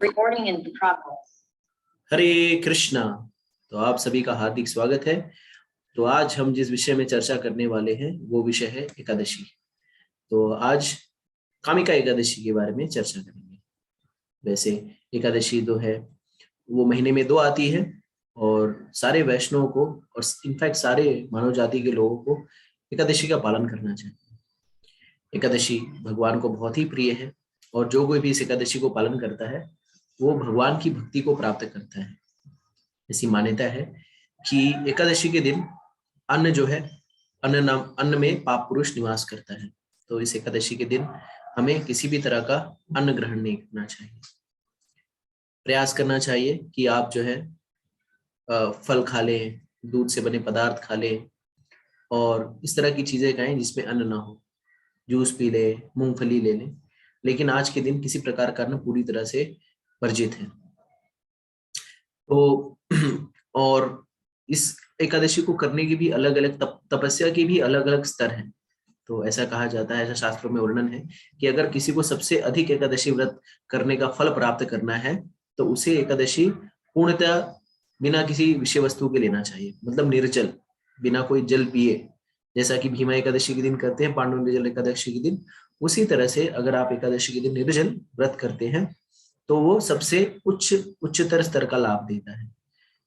Recording in progress. हरे कृष्णा। तो आप सभी का हार्दिक स्वागत है। तो आज हम जिस विषय में चर्चा करने वाले हैं वो विषय है एकादशी। तो आज कामिका एकादशी के बारे में चर्चा करेंगे। वैसे एकादशी जो है वो महीने में 2 आती है और सारे वैष्णवों को और इनफैक्ट सारे मानव जाति के लोगों को एकादशी का पालन करना चाहिए। एकादशी भगवान को बहुत ही प्रिय है और जो कोई भी इस एकादशी को पालन करता है वो भगवान की भक्ति को प्राप्त करता है। ऐसी मान्यता है कि एकादशी के दिन अन्न जो है अन्न में पाप पुरुष निवास करता है। तो इस एकादशी के दिन हमें किसी भी तरह का अन्न ग्रहण नहीं करना चाहिए। प्रयास करना चाहिए कि आप जो है फल खा लें, दूध से बने पदार्थ खा लें और इस तरह की चीजें खाएं जिसमें अन्न ना हो। जूस पी लें, मूंगफली ले लें, लेकिन आज के दिन किसी प्रकार का अन्न पूरी तरह से वर्जित है। तो और इस एकादशी को करने की भी अलग अलग तपस्या के भी अलग अलग स्तर हैं। तो ऐसा कहा जाता है, ऐसा शास्त्रों में वर्णन है कि अगर किसी को सबसे अधिक एकादशी व्रत करने का फल प्राप्त करना है तो उसे एकादशी पूर्णतः बिना किसी विषय वस्तु के लेना चाहिए, मतलब निर्जल, बिना कोई जल पिए, जैसा कि भीमा एकादशी के दिन करते हैं, पांडु निर्जल एकादशी के दिन। उसी तरह से अगर आप एकादशी के दिन निर्जल व्रत करते हैं तो वो सबसे उच्चतर स्तर का लाभ देता है।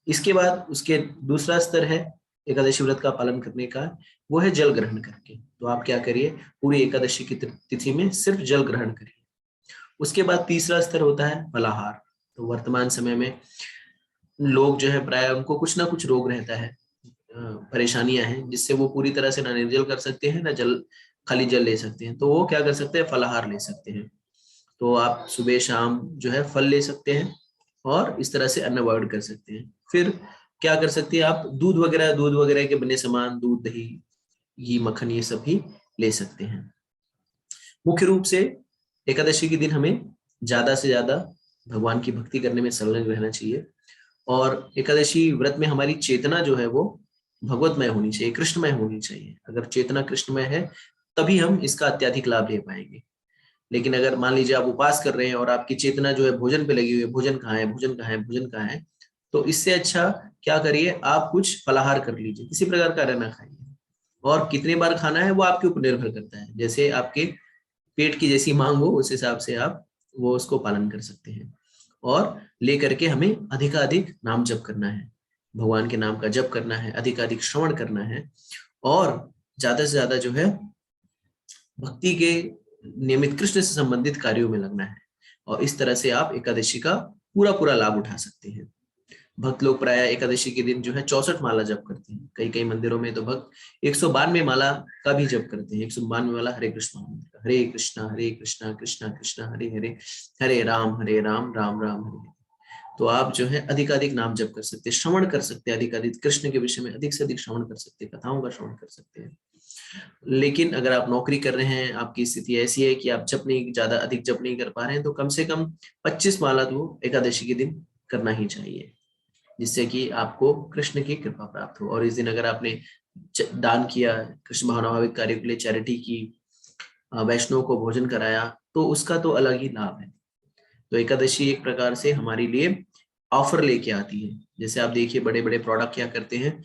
इसके बाद उसके दूसरा स्तर है एकादशी व्रत का पालन करने का, वो है जल ग्रहण करके। तो आप क्या करिए, पूरी एकादशी की तिथि में सिर्फ जल ग्रहण करिए। उसके बाद तीसरा स्तर होता है फलाहार। तो वर्तमान समय में लोग जो है प्राय उनको कुछ ना कुछ रोग रहता है, परेशानियां हैं, जिससे वो पूरी तरह से ना निर्जल कर सकते हैं ना खाली जल ले सकते हैं। तो वो क्या कर सकते हैं, फलाहार ले सकते हैं। तो आप सुबह शाम जो है फल ले सकते हैं और इस तरह से अन्न अवॉइड कर सकते हैं। फिर क्या कर सकते हैं, आप दूध वगैरह के बने सामान, दूध, दही, घी, मक्खन, ये सब भी ले सकते हैं। मुख्य रूप से एकादशी के दिन हमें ज्यादा से ज्यादा भगवान की भक्ति करने में संलग्न रहना चाहिए और एकादशी व्रत में हमारी चेतना जो है वो भगवतमय होनी चाहिए, कृष्णमय होनी चाहिए। अगर चेतना कृष्णमय है तभी हम इसका अत्यधिक लाभ ले पाएंगे। लेकिन अगर मान लीजिए आप उपवास कर रहे हैं और आपकी चेतना जो है भोजन पे लगी हुई है, भोजन कहाँ है, भोजन कहाँ है, भोजन कहाँ है, तो इससे अच्छा क्या करिए, आप कुछ फलाहार कर लीजिए, किसी प्रकार का अन्न खाइए। और कितने बार खाना है वो आपके ऊपर निर्भर करता है, जैसे आपके पेट की जैसी मांग हो उस हिसाब से आप वो उसको पालन कर सकते हैं। और लेकर के हमें अधिकाधिक नाम जप करना है, भगवान के नाम का जप करना है, अधिकाधिक श्रवण करना है और ज्यादा से ज्यादा जो है भक्ति के नियमित कृष्ण से संबंधित कार्यों में लगना है। और इस तरह से आप एकादशी का पूरा लाभ उठा सकते हैं। भक्त लोग प्राय एकादशी के दिन जो है 64 माला जप करते हैं। कई कई मंदिरों में तो भक्त 192 माला का भी जप करते हैं। 192 माला हरे कृष्ण मंत्र, हरे कृष्णा कृष्णा कृष्णा हरे हरे, हरे राम राम राम हरे। तो आप जो है अधिकाधिक नाम जप कर सकते हैं, श्रवण कर सकते हैं, अधिकाधिक कृष्ण के विषय में अधिक से अधिक श्रवण कर सकते हैं, कथाओं का श्रवण कर सकते हैं। लेकिन अगर आप नौकरी कर रहे हैं, आपकी स्थिति ऐसी है कि आप ज्यादा अधिक जप नहीं कर पा रहे हैं, तो कम से कम 25 माला तो एकादशी के दिन करना ही चाहिए, जिससे कि आपको कृष्ण की कृपा प्राप्त हो। और इस दिन अगर आपने दान किया, कृष्ण भावनाभाविक कार्य के लिए चैरिटी की, वैष्णव को भोजन कराया, तो उसका तो अलग ही लाभ है। तो एकादशी एक प्रकार से हमारे लिए ऑफर लेके आती है। जैसे आप देखिए बड़े बड़े प्रोडक्ट क्या करते हैं,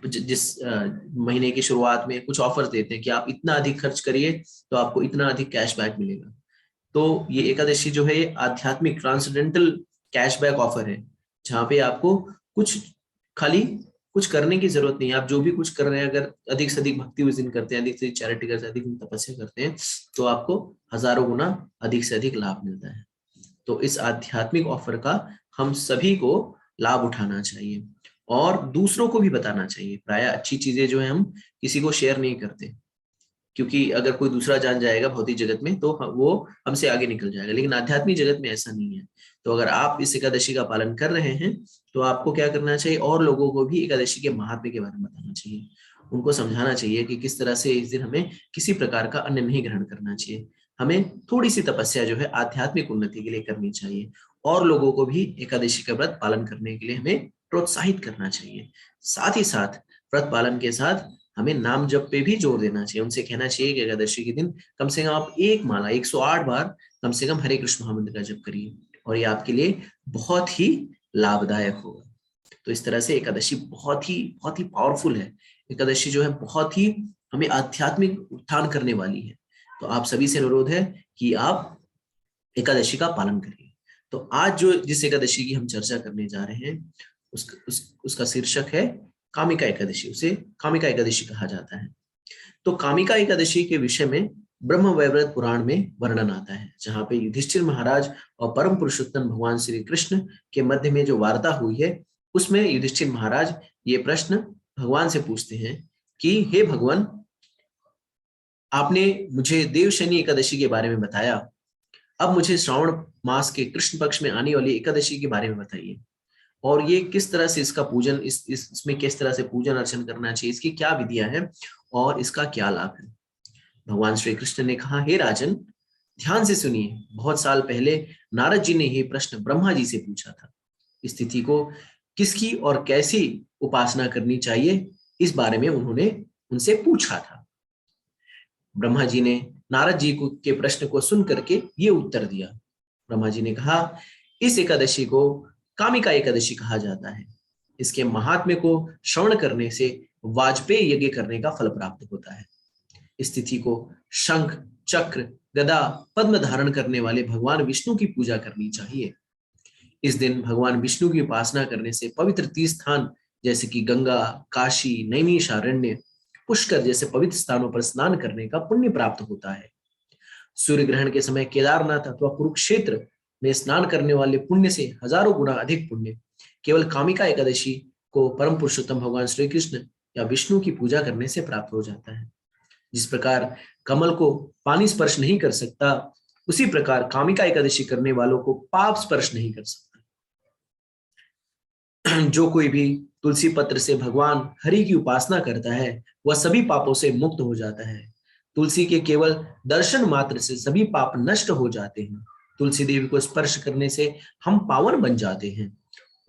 जिस महीने की शुरुआत में कुछ ऑफर्स देते हैं कि आप इतना अधिक खर्च करिए तो आपको इतना अधिक कैशबैक मिलेगा। तो ये एकादशी जो है ये आध्यात्मिक ट्रांसेंडेंटल कैशबैक ऑफर है, जहाँ पे आपको कुछ करने की जरूरत नहीं है। आप जो भी कुछ कर रहे हैं, अगर अधिक से अधिक भक्ति उस दिन करते हैं, अधिक से अधिक चैरिटी करते हैं, अधिक तपस्या करते हैं, तो आपको हजारों गुना अधिक से अधिक लाभ मिलता है। तो इस आध्यात्मिक ऑफर का हम सभी को लाभ उठाना चाहिए और दूसरों को भी बताना चाहिए। प्राय अच्छी चीजें जो है हम किसी को शेयर नहीं करते, क्योंकि अगर कोई दूसरा जान जाएगा भौतिक जगत में तो वो हमसे आगे निकल जाएगा, लेकिन आध्यात्मिक जगत में ऐसा नहीं है। तो अगर आप इस एकादशी का पालन कर रहे हैं तो आपको क्या करना चाहिए, और लोगों को भी एकादशी के महात्म्य के बारे में बताना चाहिए, उनको समझाना चाहिए कि किस तरह से इस दिन हमें किसी प्रकार का अन्न नहीं ग्रहण करना चाहिए। हमें थोड़ी सी तपस्या जो है आध्यात्मिक उन्नति के लिए करनी चाहिए और लोगों को भी एकादशी का व्रत पालन करने के लिए हमें प्रोत्साहित करना चाहिए। साथ ही साथ व्रत पालन के साथ हमें नाम जप पे भी जोर देना चाहिए। उनसे कहना चाहिए कि एकादशी के दिन कम से कम आप एक माला 108 बार कम से कम हरे कृष्ण महामंत्र का जप करिए। और ये आपके लिए बहुत ही लाभदायक होगा। तो इस तरह से एकादशी बहुत ही पावरफुल है। एकादशी जो है बहुत ही हमें आध्यात्मिक उत्थान करने वाली है। तो आप सभी से अनुरोध है कि आप एकादशी का पालन करिए। तो आज जो जिस एकादशी की हम चर्चा करने जा रहे हैं उसका शीर्षक है कामिका एकादशी। उसे कामिका एकादशी कहा जाता है। तो कामिका एकादशी के विषय में ब्रह्म वैवर्त पुराण में वर्णन आता है, जहां पे युधिष्ठिर महाराज और परम पुरुषोत्तम भगवान श्री कृष्ण के मध्य में जो वार्ता हुई है, उसमें युधिष्ठिर महाराज ये प्रश्न भगवान से पूछते हैं कि हे भगवान, आपने मुझे देवशनी एकादशी के बारे में बताया, अब मुझे श्रावण मास के कृष्ण पक्ष में आने वाली एकादशी के बारे में बताइए, और ये किस तरह से इसका पूजन, इसमें किस तरह से पूजन अर्चन करना चाहिए, इसकी क्या विधियां हैं और इसका क्या लाभ है। भगवान श्री कृष्ण ने कहा, हे राजन, ध्यान से सुनिए। बहुत साल पहले नारद जी ने यह प्रश्न ब्रह्मा जी से पूछा था। इस तिथि को किसकी और कैसी उपासना करनी चाहिए, इस बारे में उन्होंने उनसे पूछा था। ब्रह्मा जी ने नारद जी के प्रश्न को सुन करके ये उत्तर दिया। ब्रह्मा जी ने कहा, इस एकादशी को कामिका एकादशी कहा जाता है। इसके महात्म्य को श्रवण करने से वाजपेय यज्ञ करने का फल प्राप्त होता है। इस तिथि को शंख, चक्र, गदा, पद्म धारण करने वाले भगवान विष्णु की पूजा करनी चाहिए। इस दिन भगवान विष्णु की उपासना करने से पवित्र तीर्थ स्थान जैसे कि गंगा, काशी, नैमिषारण्य, पुष्कर जैसे पवित्र स्थानों पर स्नान करने का पुण्य प्राप्त होता है। सूर्य ग्रहण के समय केदारनाथ अथवा कुरुक्षेत्र में स्नान करने वाले पुण्य से हजारों गुना अधिक पुण्य केवल कामिका एकादशी को परम पुरुषोत्तम भगवान श्री कृष्ण या विष्णु की पूजा करने से प्राप्त हो जाता है। जिस प्रकार कमल को पानी स्पर्श नहीं कर सकता, उसी प्रकार कामिका एकादशी करने वालों को पाप स्पर्श नहीं कर सकता। जो कोई भी तुलसी पत्र से भगवान हरि की उपासना करता है, वह सभी पापों से मुक्त हो जाता है। तुलसी के केवल दर्शन मात्र से सभी पाप नष्ट हो जाते हैं। तुलसी देवी को स्पर्श करने से हम पावन बन जाते हैं।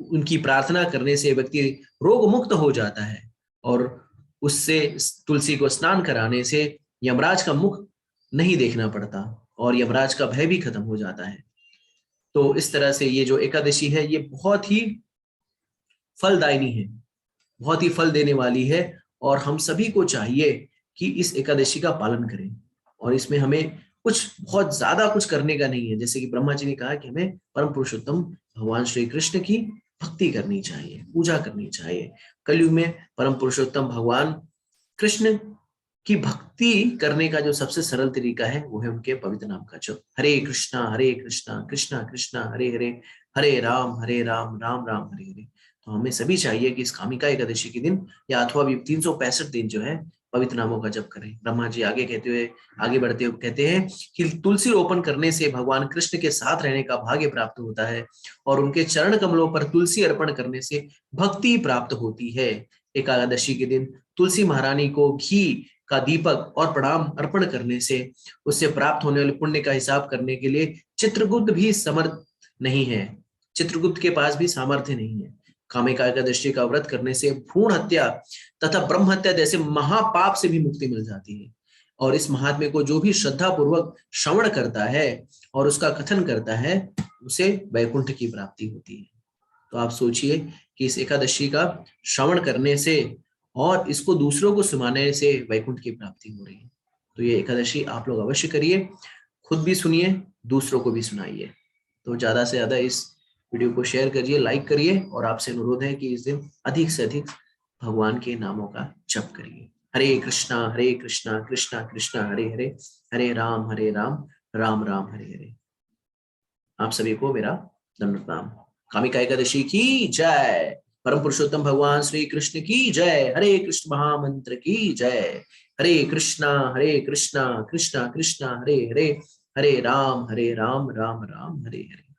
उनकी प्रार्थना करने से व्यक्ति रोग मुक्त हो जाता है, और उससे तुलसी को स्नान कराने से यमराज का मुख नहीं देखना पड़ता और यमराज का भय भी खत्म हो जाता है। तो इस तरह से ये जो एकादशी है, ये बहुत ही फलदायिनी है, बहुत ही फल देने वाली है, और हम सभी को चाहिए कि इस एकादशी का पालन करें। और इसमें हमें बहुत ज्यादा कुछ करने का नहीं है। जैसे कि ब्रह्मा जी ने कहा कि हमें परम पुरुषोत्तम भगवान श्री कृष्ण की भक्ति करनी चाहिए, पूजा करनी चाहिए। कलयुग में परम पुरुषोत्तम भगवान कृष्ण की भक्ति करने का जो सबसे सरल तरीका है, वो है उनके पवित्र नाम का जप। हरे कृष्णा कृष्णा कृष्णा हरे हरे, हरे राम राम राम हरे हरे। तो हमें सभी चाहिए कि इस कामिका एकादशी के दिन या अथवा 365 दिन जो है पवित्र नामों का जप करें। ब्रह्मा जी आगे बढ़ते हुए कहते हैं कि तुलसी रोपण करने से भगवान कृष्ण के साथ रहने का भाग्य प्राप्त होता है, और उनके चरण कमलों पर तुलसी अर्पण करने से भक्ति प्राप्त होती है। एकादशी के दिन तुलसी महारानी को घी का दीपक और प्रणाम अर्पण करने से उससे प्राप्त होने वाले पुण्य का हिसाब करने के लिए चित्रगुप्त भी समर्थ नहीं है, चित्रगुप्त के पास भी सामर्थ्य नहीं है। कामिका एकादशी का व्रत करने से भ्रूण हत्या तथा ब्रह्म हत्या जैसे महापाप से भी मुक्ति मिल जाती है। और इस महात्म्य को जो भी श्रद्धा पूर्वक श्रवण करता है और उसका कथन करता है, उसे वैकुंठ की प्राप्ति होती है। तो आप सोचिए कि इस एकादशी का श्रवण करने से और इसको दूसरों को सुनाने से वैकुंठ की प्राप्ति हो रही है। तो ये एकादशी आप लोग अवश्य करिए, खुद भी सुनिए, दूसरों को भी सुनाइए। तो ज्यादा से ज्यादा इस वीडियो को शेयर करिए, लाइक करिए, और आपसे अनुरोध है कि इस दिन अधिक से अधिक भगवान के नामों का जप करिए। हरे कृष्णा कृष्णा कृष्णा हरे हरे, हरे राम राम राम हरे हरे। आप सभी को मेरा दंड प्रणाम। कामिका एकादशी की जय। परम पुरुषोत्तम भगवान श्री कृष्ण की जय। हरे कृष्ण महामंत्र की जय। हरे कृष्णा कृष्णा कृष्णा हरे हरे, हरे राम राम राम हरे हरे।